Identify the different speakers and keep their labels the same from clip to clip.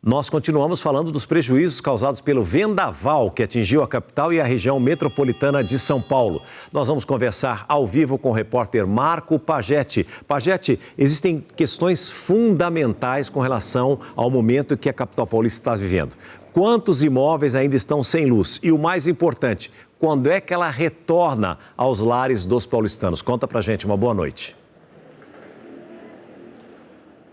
Speaker 1: Nós continuamos falando dos prejuízos causados pelo vendaval que atingiu a capital e a região metropolitana de São Paulo. Nós vamos conversar ao vivo com o repórter Marco Pagetti. Pagetti, existem questões fundamentais com relação ao momento que a capital paulista está vivendo. Quantos imóveis ainda estão sem luz? E o mais importante, quando é que ela retorna aos lares dos paulistanos? Conta pra gente, uma boa noite.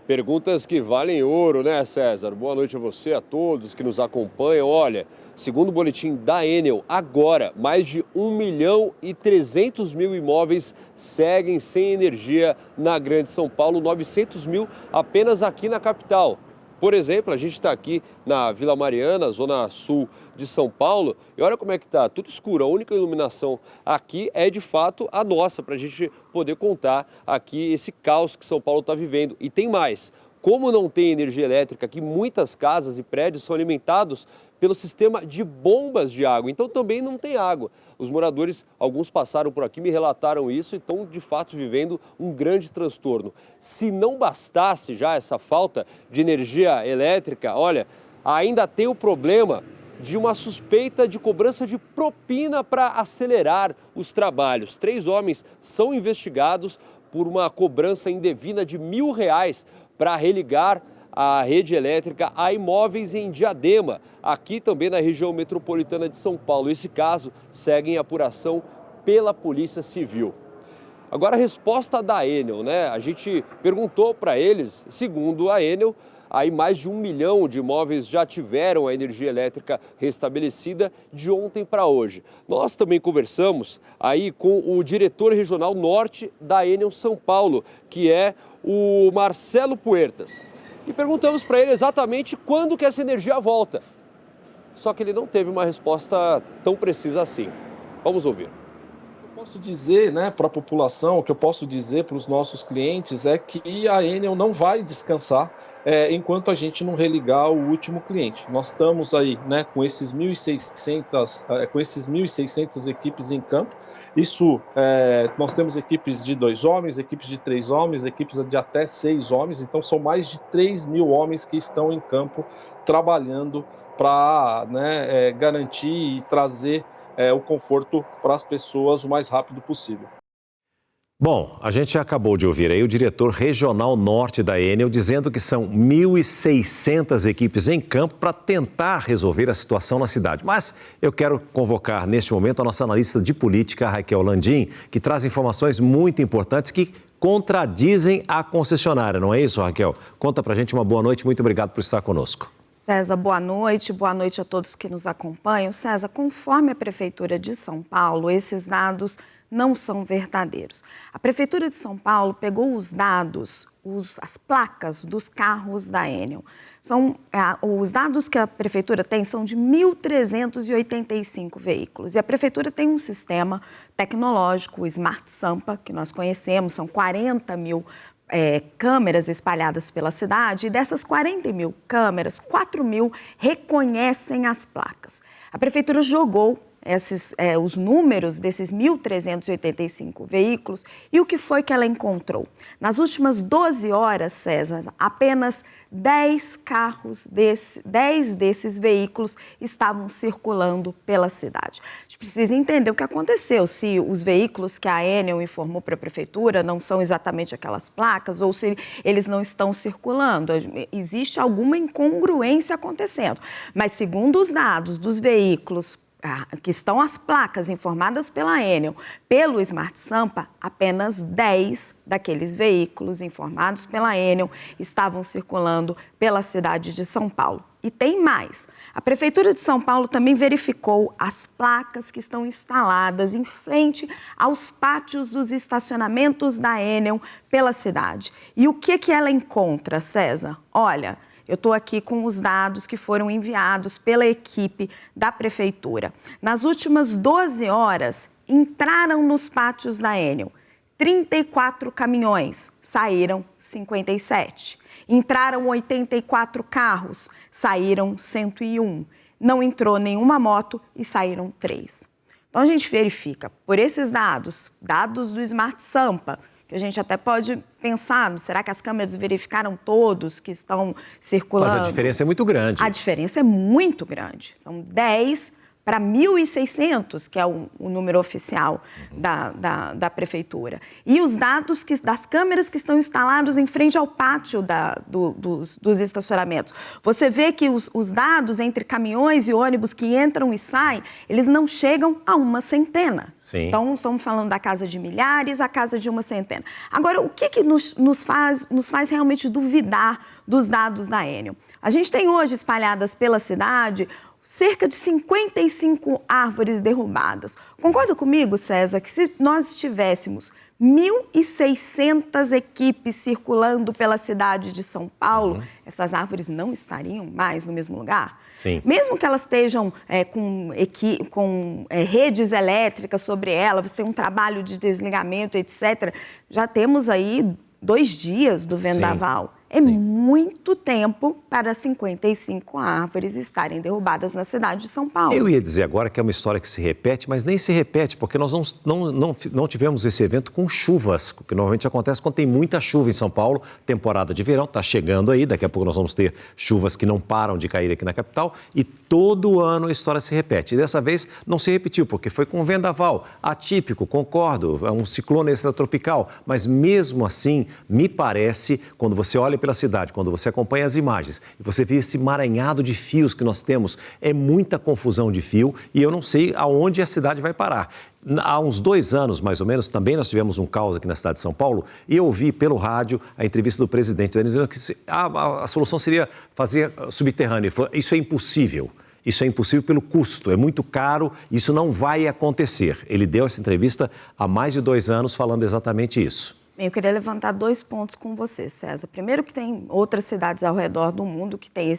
Speaker 2: Perguntas que valem ouro, né, César? Boa noite a você, a todos que nos acompanham. Olha, segundo o boletim da Enel, agora mais de 1.300.000 imóveis seguem sem energia na Grande São Paulo, 900.000 apenas aqui na capital. Por exemplo, a gente está aqui na Vila Mariana, zona sul de São Paulo, e olha como é que está, tudo escuro. A única iluminação aqui é de fato a nossa, para a gente poder contar aqui esse caos que São Paulo está vivendo. E tem mais, como não tem energia elétrica aqui, muitas casas e prédios são alimentados pelo sistema de bombas de água, então também não tem água. Os moradores, alguns passaram por aqui, me relataram isso e estão de fato vivendo um grande transtorno. Se não bastasse já essa falta de energia elétrica, olha, ainda tem o problema de uma suspeita de cobrança de propina para acelerar os trabalhos. 3 homens são investigados por uma cobrança indevida de R$ 1.000 para religar a rede elétrica a imóveis em Diadema, aqui também na região metropolitana de São Paulo. Esse caso segue em apuração pela Polícia Civil. Agora, a resposta da Enel, né? A gente perguntou para eles, segundo a Enel, aí mais de 1 milhão de imóveis já tiveram a energia elétrica restabelecida de ontem para hoje. Nós também conversamos aí com o diretor regional norte da Enel São Paulo, que é o Marcelo Puertas. E perguntamos para ele exatamente quando que essa energia volta. Só que ele não teve uma resposta tão precisa assim. Vamos ouvir.
Speaker 3: Eu posso dizer, né, para a população, o que eu posso dizer para os nossos clientes é que a Enel não vai descansar enquanto a gente não religar o último cliente. Nós estamos aí, né, com esses 1.600 equipes em campo. Isso, nós temos equipes de 2 homens, equipes de 3 homens, equipes de até 6 homens. Então, são mais de 3.000 homens que estão em campo trabalhando para, né, garantir e trazer o conforto para as pessoas o mais rápido possível.
Speaker 1: Bom, a gente acabou de ouvir aí o diretor regional norte da Enel dizendo que são 1.600 equipes em campo para tentar resolver a situação na cidade. Mas eu quero convocar neste momento a nossa analista de política, Raquel Landim, que traz informações muito importantes que contradizem a concessionária, não é isso, Raquel? Conta pra gente, uma boa noite, muito obrigado por estar conosco.
Speaker 4: César, boa noite a todos que nos acompanham. César, conforme a Prefeitura de São Paulo, esses dados não são verdadeiros. A Prefeitura de São Paulo pegou os dados, as placas dos carros da Enel. Os dados que a Prefeitura tem são de 1.385 veículos. E a Prefeitura tem um sistema tecnológico, o Smart Sampa, que nós conhecemos, são 40.000 câmeras espalhadas pela cidade, e dessas 40.000 câmeras, 4.000 reconhecem as placas. A Prefeitura jogou os números desses 1.385 veículos e o que foi que ela encontrou? Nas últimas 12 horas, César, apenas 10 desses veículos estavam circulando pela cidade. A gente precisa entender o que aconteceu, se os veículos que a Enel informou para a Prefeitura não são exatamente aquelas placas ou se eles não estão circulando. Existe alguma incongruência acontecendo, mas segundo os dados dos veículos que estão as placas informadas pela Enel, pelo Smart Sampa, apenas 10 daqueles veículos informados pela Enel estavam circulando pela cidade de São Paulo. E tem mais. A Prefeitura de São Paulo também verificou as placas que estão instaladas em frente aos pátios dos estacionamentos da Enel pela cidade. E o que ela encontra, César? Olha, eu estou aqui com os dados que foram enviados pela equipe da Prefeitura. Nas últimas 12 horas, entraram nos pátios da Enel 34 caminhões, saíram 57. Entraram 84 carros, saíram 101. Não entrou nenhuma moto e saíram 3. Então, a gente verifica, por esses dados do Smart Sampa, que a gente até pode pensar, será que as câmeras verificaram todos que estão circulando?
Speaker 1: Mas a diferença é muito grande.
Speaker 4: A diferença é muito grande. São 10 para 1.600, que é o número oficial da prefeitura. E os dados das câmeras que estão instalados em frente ao pátio dos estacionamentos. Você vê que os dados entre caminhões e ônibus que entram e saem, eles não chegam a uma centena.
Speaker 1: Sim.
Speaker 4: Então, estamos falando da casa de milhares à casa de uma centena. Agora, o que nos faz realmente duvidar dos dados da Enel? A gente tem hoje espalhadas pela cidade cerca de 55 árvores derrubadas. Concorda comigo, César, que se nós tivéssemos 1.600 equipes circulando pela cidade de São Paulo, essas árvores não estariam mais no mesmo lugar?
Speaker 1: Sim.
Speaker 4: Mesmo que elas estejam com redes elétricas sobre elas, você tem um trabalho de desligamento, etc., já temos aí 2 dias do vendaval. É muito tempo para 55 árvores estarem derrubadas na cidade de São Paulo.
Speaker 1: Eu ia dizer agora que é uma história que se repete, mas nem se repete, porque nós não tivemos esse evento com chuvas, que normalmente acontece quando tem muita chuva em São Paulo, temporada de verão, está chegando aí, daqui a pouco nós vamos ter chuvas que não param de cair aqui na capital, e todo ano a história se repete. E dessa vez não se repetiu, porque foi com um vendaval atípico, concordo, é um ciclone extratropical, mas mesmo assim, me parece, quando você olha pela cidade, quando você acompanha as imagens e você vê esse emaranhado de fios que nós temos, é muita confusão de fio e eu não sei aonde a cidade vai parar. Há uns 2 anos, mais ou menos, também nós tivemos um caos aqui na cidade de São Paulo e eu ouvi pelo rádio a entrevista do presidente, dizendo que a solução seria fazer subterrâneo. Ele falou, isso é impossível. Isso é impossível pelo custo, é muito caro, isso não vai acontecer. Ele deu essa entrevista há mais de 2 anos falando exatamente isso.
Speaker 4: Eu queria levantar 2 pontos com você, César. Primeiro que tem outras cidades ao redor do mundo que tem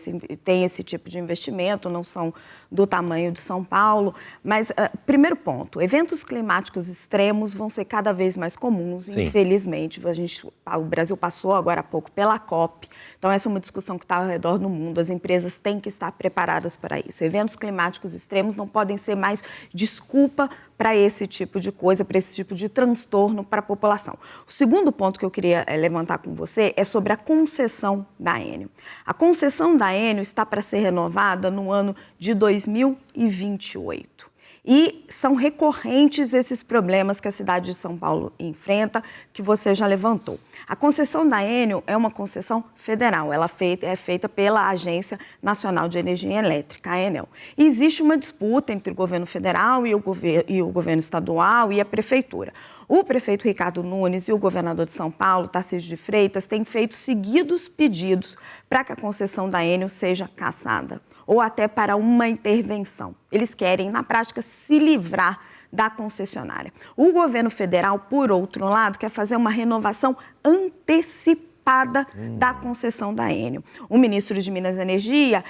Speaker 4: esse tipo de investimento, não são do tamanho de São Paulo. Mas, primeiro ponto, eventos climáticos extremos vão ser cada vez mais comuns,
Speaker 1: Sim.
Speaker 4: Infelizmente. O Brasil passou agora há pouco pela COP, então essa é uma discussão que está ao redor do mundo. As empresas têm que estar preparadas para isso. Eventos climáticos extremos não podem ser mais desculpa para esse tipo de coisa, para esse tipo de transtorno para a população. O segundo ponto que eu queria levantar com você é sobre a concessão da Enel. A concessão da Enel está para ser renovada no ano de 2028. E são recorrentes esses problemas que a cidade de São Paulo enfrenta, que você já levantou. A concessão da Enel é uma concessão federal, ela é feita pela Agência Nacional de Energia Elétrica, a Enel. E existe uma disputa entre o governo federal e o governo estadual e a prefeitura. O prefeito Ricardo Nunes e o governador de São Paulo, Tarcísio de Freitas, têm feito seguidos pedidos para que a concessão da Enel seja cassada, ou até para uma intervenção. Eles querem, na prática, se livrar da concessionária. O governo federal, por outro lado, quer fazer uma renovação antecipada da concessão da Enel. O ministro de Minas e Energia,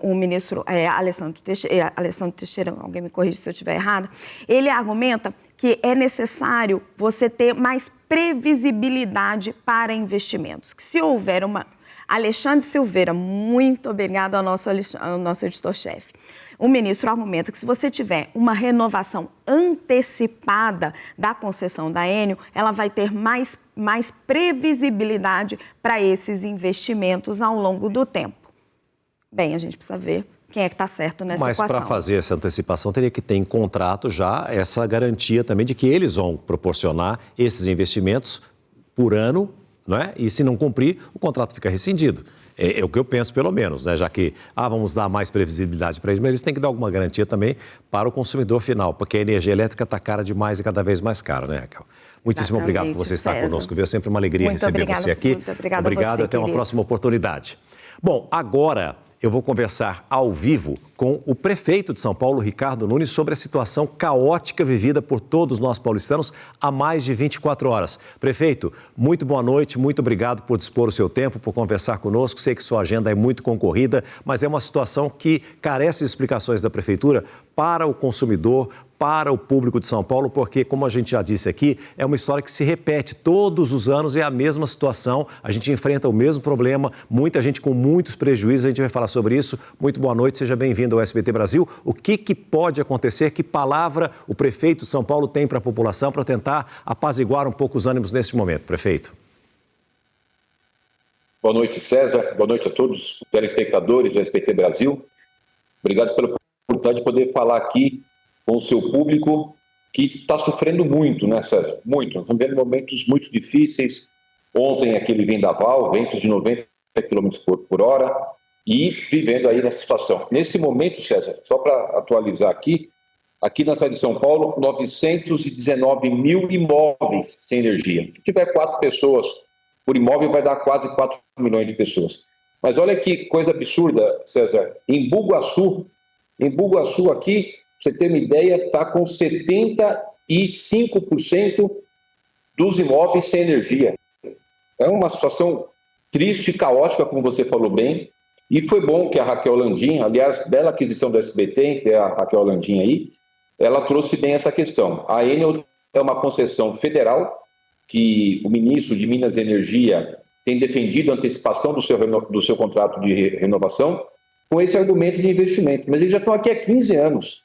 Speaker 4: o ministro Alessandro Teixeira, alguém me corrige se eu estiver errada, ele argumenta que é necessário você ter mais previsibilidade para investimentos. Que se houver Alexandre Silveira, muito obrigado ao nosso editor-chefe. O ministro argumenta que se você tiver uma renovação antecipada da concessão da Enel, ela vai ter mais previsibilidade para esses investimentos ao longo do tempo. Bem, a gente precisa ver quem é que está certo nessa equação.
Speaker 1: Mas para fazer essa antecipação teria que ter em contrato já essa garantia também de que eles vão proporcionar esses investimentos por ano, não é? E se não cumprir, o contrato fica rescindido. É o que eu penso, pelo menos, né? Já que vamos dar mais previsibilidade para eles, mas eles têm que dar alguma garantia também para o consumidor final, porque a energia elétrica está cara demais e cada vez mais cara, né, Raquel? Muitíssimo obrigado por você estar conosco, viu? É sempre uma alegria receber você aqui.
Speaker 4: Muito obrigada.
Speaker 1: Obrigado, até uma próxima oportunidade. Bom, agora eu vou conversar ao vivo com o prefeito de São Paulo, Ricardo Nunes, sobre a situação caótica vivida por todos nós paulistanos há mais de 24 horas. Prefeito, muito boa noite, muito obrigado por dispor o seu tempo, por conversar conosco. Sei que sua agenda é muito concorrida, mas é uma situação que carece de explicações da prefeitura para o consumidor, para o público de São Paulo, porque, como a gente já disse aqui, é uma história que se repete todos os anos, é a mesma situação, a gente enfrenta o mesmo problema, muita gente com muitos prejuízos, a gente vai falar sobre isso. Muito boa noite, seja bem-vindo ao SBT Brasil. O que pode acontecer? Que palavra o prefeito de São Paulo tem para a população para tentar apaziguar um pouco os ânimos neste momento, prefeito?
Speaker 5: Boa noite, César. Boa noite a todos os telespectadores do SBT Brasil. Obrigado pela oportunidade de poder falar aqui com o seu público que está sofrendo muito, né, César? Muito. Estamos vendo momentos muito difíceis. Ontem aquele vendaval, vento de 90 km por hora e vivendo aí nessa situação. Nesse momento, César, só para atualizar aqui na cidade de São Paulo, 919 mil imóveis sem energia. Se tiver 4 pessoas por imóvel, vai dar quase 4 milhões de pessoas. Mas olha que coisa absurda, César. Em Bugaçu aqui, pra você ter uma ideia, está com 75% dos imóveis sem energia. É uma situação triste, caótica, como você falou bem, e foi bom que a Raquel Landim, aliás, bela aquisição do SBT, que é a Raquel Landim aí, ela trouxe bem essa questão. A Enel é uma concessão federal que o ministro de Minas e Energia tem defendido a antecipação do seu contrato de renovação com esse argumento de investimento. Mas eles já estão aqui há 15 anos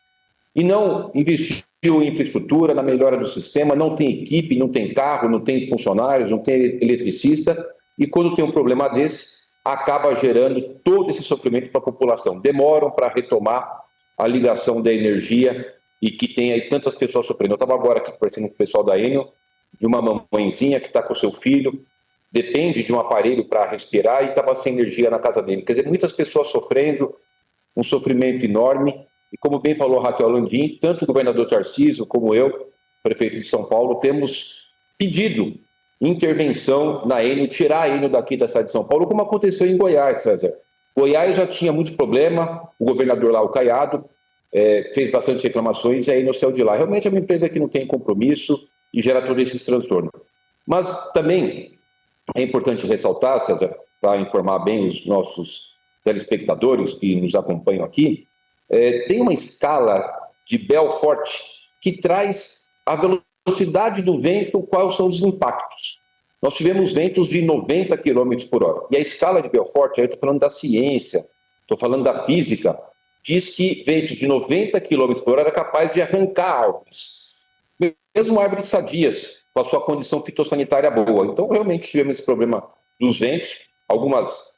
Speaker 5: e não investiu em infraestrutura, na melhora do sistema, não tem equipe, não tem carro, não tem funcionários, não tem eletricista, e quando tem um problema desse, acaba gerando todo esse sofrimento para a população. Demoram para retomar a ligação da energia e que tem aí tantas pessoas sofrendo. Eu estava agora aqui conversando com o pessoal da Enel, de uma mamãezinha que está com o seu filho, depende de um aparelho para respirar e estava sem energia na casa dele. Quer dizer, muitas pessoas sofrendo, um sofrimento enorme. E como bem falou Raquel Landim, tanto o governador Tarcísio como eu, prefeito de São Paulo, temos pedido intervenção na Enel, tirar a Enel daqui da cidade de São Paulo, como aconteceu em Goiás, César. Goiás já tinha muito problema, o governador lá, o Caiado, fez bastante reclamações e a Enel saiu de lá. Realmente é uma empresa que não tem compromisso e gera todo esse transtorno. Mas também é importante ressaltar, César, para informar bem os nossos telespectadores que nos acompanham aqui, tem uma escala de Belfort que traz a velocidade do vento, quais são os impactos. Nós tivemos ventos de 90 km por hora. E a escala de Belfort, aí eu estou falando da ciência, estou falando da física, diz que ventos de 90 km por hora é capaz de arrancar árvores. Mesmo árvores sadias, com a sua condição fitossanitária boa. Então, realmente tivemos esse problema dos ventos. Algumas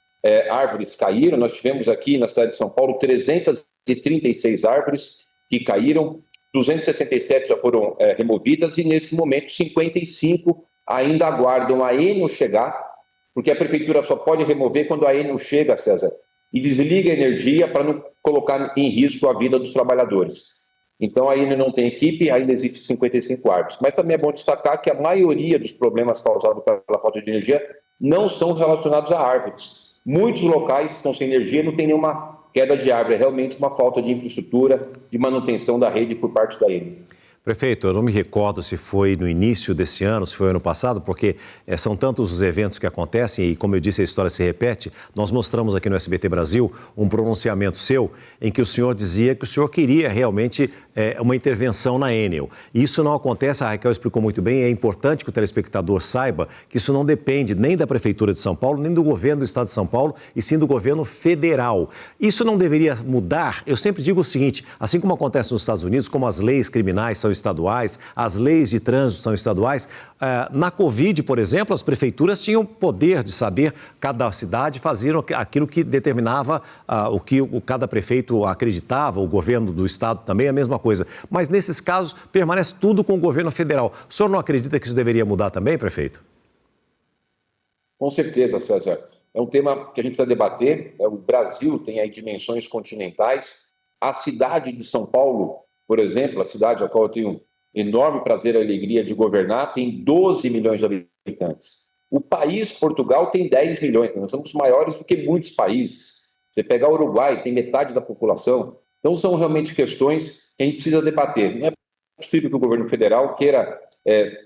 Speaker 5: árvores caíram. Nós tivemos aqui na cidade de São Paulo 336 árvores que caíram, 267 já foram removidas e, nesse momento, 55 ainda aguardam a Enel chegar, porque a prefeitura só pode remover quando a Enel chega, César, e desliga a energia para não colocar em risco a vida dos trabalhadores. Então, a Enel não tem equipe, ainda existe 55 árvores. Mas também é bom destacar que a maioria dos problemas causados pela falta de energia não são relacionados a árvores. Muitos locais estão sem energia e não tem nenhuma queda de árvore. É realmente uma falta de infraestrutura, de manutenção da rede por parte da Enel.
Speaker 1: Prefeito, eu não me recordo se foi no início desse ano, se foi ano passado, porque são tantos os eventos que acontecem e, como eu disse, a história se repete. Nós mostramos aqui no SBT Brasil um pronunciamento seu em que o senhor dizia que o senhor queria realmente uma intervenção na Enel. Isso não acontece, a Raquel explicou muito bem, é importante que o telespectador saiba que isso não depende nem da Prefeitura de São Paulo, nem do governo do Estado de São Paulo, e sim do governo federal. Isso não deveria mudar? Eu sempre digo o seguinte, assim como acontece nos Estados Unidos, como as leis criminais são estaduais, as leis de trânsito são estaduais. Na Covid, por exemplo, as prefeituras tinham poder de saber, cada cidade fazia aquilo que determinava o que cada prefeito acreditava, o governo do estado também, a mesma coisa. Mas nesses casos, permanece tudo com o governo federal. O senhor não acredita que isso deveria mudar também, prefeito?
Speaker 5: Com certeza, César. É um tema que a gente precisa debater. O Brasil tem aí dimensões continentais. A cidade de São Paulo, por exemplo, a cidade a qual eu tenho enorme prazer e alegria de governar, tem 12 milhões de habitantes. O país, Portugal, tem 10 milhões. Nós somos maiores do que muitos países. Você pegar o Uruguai, tem metade da população. Então, são realmente questões que a gente precisa debater. Não é possível que o governo federal queira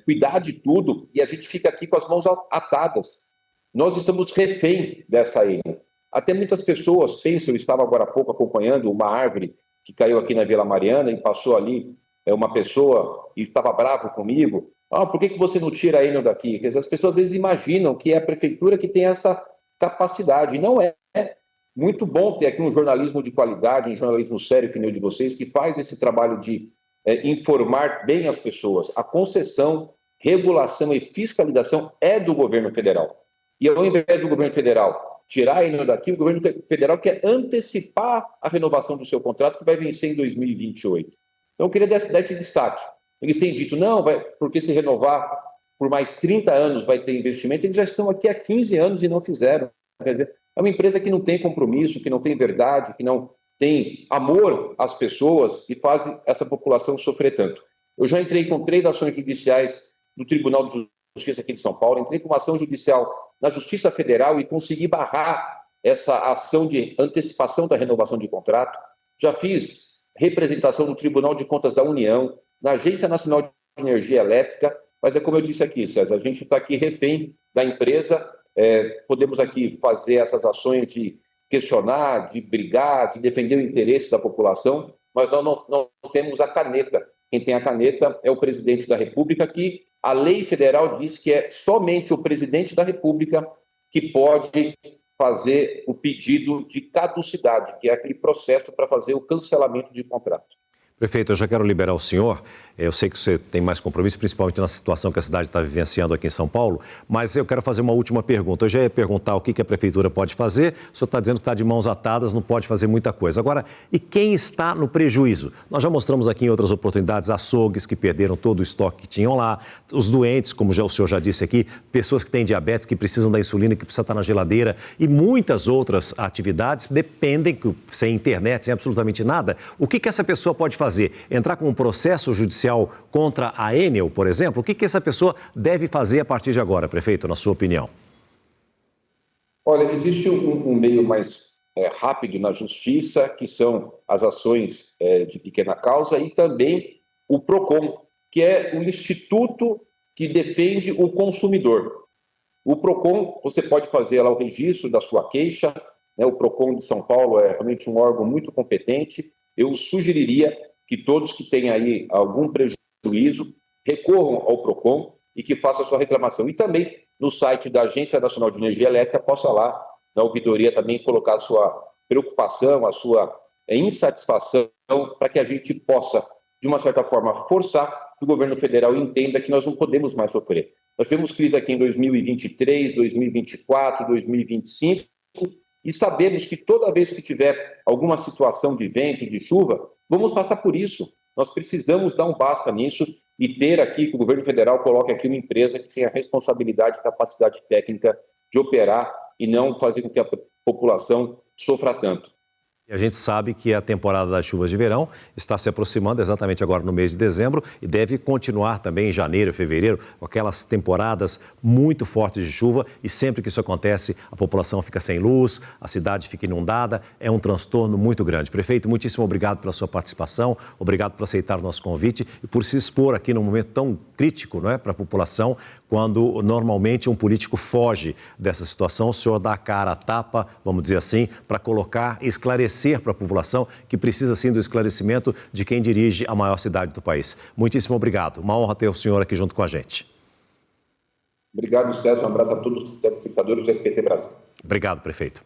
Speaker 5: cuidar de tudo e a gente fica aqui com as mãos atadas. Nós estamos refém dessa Enel. Até muitas pessoas pensam, eu estava agora há pouco acompanhando uma árvore que caiu aqui na Vila Mariana e passou ali uma pessoa e estava bravo comigo, por que você não tira a Enel daqui? As pessoas às vezes imaginam que é a prefeitura que tem essa capacidade, e não é. Muito bom ter aqui um jornalismo de qualidade, um jornalismo sério que nem o de vocês, que faz esse trabalho de informar bem as pessoas. A concessão, regulação e fiscalização é do governo federal. E ao invés do governo federal tirar a Enel daqui, o governo federal quer antecipar a renovação do seu contrato, que vai vencer em 2028. Então, eu queria dar esse destaque. Eles têm dito, não, porque se renovar por mais 30 anos vai ter investimento, eles já estão aqui há 15 anos e não fizeram. Quer dizer, é uma empresa que não tem compromisso, que não tem verdade, que não tem amor às pessoas e faz essa população sofrer tanto. Eu já entrei com 3 ações judiciais no Tribunal de Justiça aqui de São Paulo, entrei com uma ação judicial na Justiça Federal e consegui barrar essa ação de antecipação da renovação de contrato. Já fiz representação no Tribunal de Contas da União, na Agência Nacional de Energia Elétrica, mas é como eu disse aqui, César, a gente está aqui refém da empresa, podemos aqui fazer essas ações de questionar, de brigar, de defender o interesse da população, mas nós não temos a caneta. Quem tem a caneta é o presidente da República, que a lei federal diz que é somente o presidente da República que pode fazer o pedido de caducidade, que é aquele processo para fazer o cancelamento de contrato.
Speaker 1: Prefeito, eu já quero liberar o senhor. Eu sei que você tem mais compromisso, principalmente na situação que a cidade está vivenciando aqui em São Paulo, mas eu quero fazer uma última pergunta. Eu já ia perguntar o que a prefeitura pode fazer. O senhor está dizendo que está de mãos atadas, não pode fazer muita coisa. Agora, e quem está no prejuízo? Nós já mostramos aqui em outras oportunidades açougues que perderam todo o estoque que tinham lá, os doentes, como o senhor já disse aqui, pessoas que têm diabetes, que precisam da insulina, que precisa estar na geladeira, e muitas outras atividades dependem, sem internet, sem absolutamente nada. O que essa pessoa pode fazer? Entrar com um processo judicial contra a Enel, por exemplo? O que essa pessoa deve fazer a partir de agora, prefeito, na sua opinião?
Speaker 5: Olha, existe um meio mais rápido na justiça, que são as ações de pequena causa, e também o PROCON, que é o instituto que defende o consumidor. O PROCON, você pode fazer lá o registro da sua queixa, né? O PROCON de São Paulo é realmente um órgão muito competente. Eu sugeriria que todos que têm aí algum prejuízo recorram ao PROCON e que façam a sua reclamação. E também no site da Agência Nacional de Energia Elétrica, possa lá, na ouvidoria, também colocar a sua preocupação, a sua insatisfação, para que a gente possa, de uma certa forma, forçar que o governo federal entenda que nós não podemos mais sofrer. Nós tivemos crise aqui em 2023, 2024, 2025, e sabemos que toda vez que tiver alguma situação de vento, de chuva, vamos passar por isso. Nós precisamos dar um basta nisso e ter aqui, que o governo federal coloque aqui uma empresa que tenha responsabilidade e capacidade técnica de operar e não fazer com que a população sofra tanto.
Speaker 1: E a gente sabe que a temporada das chuvas de verão está se aproximando exatamente agora no mês de dezembro e deve continuar também em janeiro, fevereiro, com aquelas temporadas muito fortes de chuva, e sempre que isso acontece, a população fica sem luz, a cidade fica inundada, é um transtorno muito grande. Prefeito, muitíssimo obrigado pela sua participação, obrigado por aceitar o nosso convite e por se expor aqui num momento tão crítico, não é, para a população, quando normalmente um político foge dessa situação. O senhor dá a cara a tapa, vamos dizer assim, para colocar e esclarecer para a população que precisa sim do esclarecimento de quem dirige a maior cidade do país. Muitíssimo obrigado. Uma honra ter o senhor aqui junto com a gente.
Speaker 5: Obrigado, César. Um abraço a todos os telespectadores do SBT Brasil.
Speaker 1: Obrigado, prefeito.